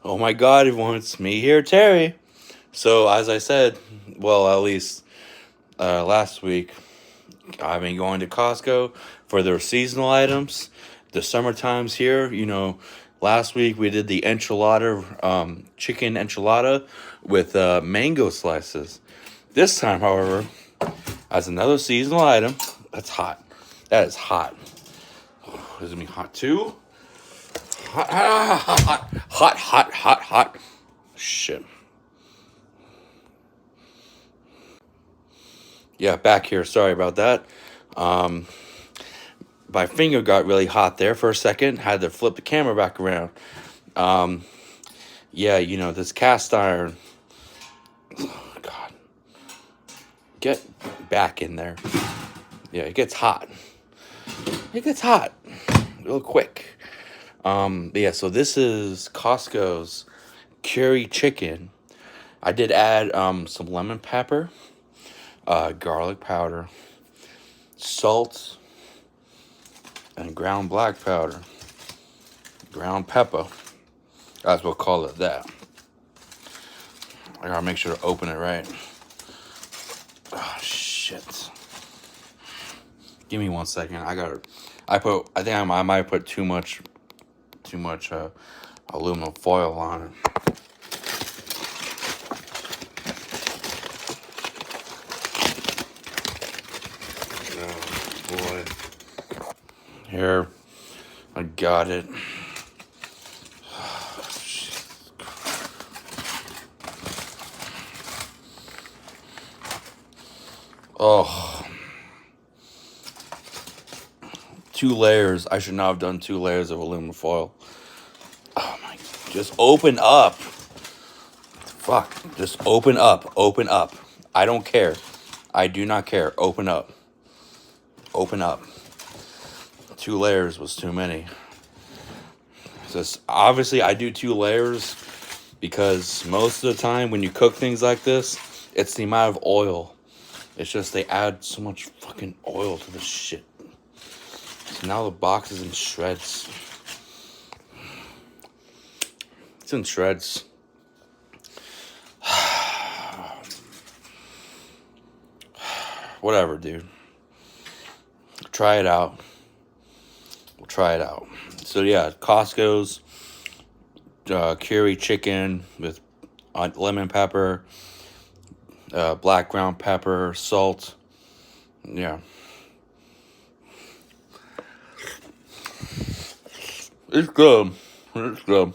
Oh my God, everyone, it's me here, Terry. So, as I said, well, at least last week, I've been going to Costco for their seasonal items. The summertime's here. Last week we did the enchilada, chicken enchilada with mango slices. This time, however, as another seasonal item, that's hot. That is hot. Is it me hot too? Hot, hot. Shit. Yeah, back here. Sorry about that. Um, my finger got really hot there for a second. Had to flip the camera back around. Um, yeah, this cast iron. Oh, God. Get back in there. Yeah, it gets hot. It gets hot real quick. Yeah, so this is Costco's curry chicken. I did add some lemon pepper, garlic powder, salt, and ground black powder. Ground pepper. As we'll call it that. I gotta make sure to open it right. Oh, shit. Give me 1 second. I think I might put too much aluminum foil on it. Oh boy. Here, I got it. Oh, 2 layers. I should not have done 2 layers of aluminum foil. Oh my, just open up. Fuck, just open up. Open up. I don't care. I do not care. Open up. Open up. 2 layers was too many. So obviously I do 2 layers because most of the time when you cook things like this, it's the amount of oil. It's just they add so much fucking oil to this shit. So now the box is in shreds. It's in shreds. Whatever, dude. Try it out. We'll try it out. So yeah, Costco's curry chicken with lemon pepper, black ground pepper, salt. Yeah. It's good. It's good.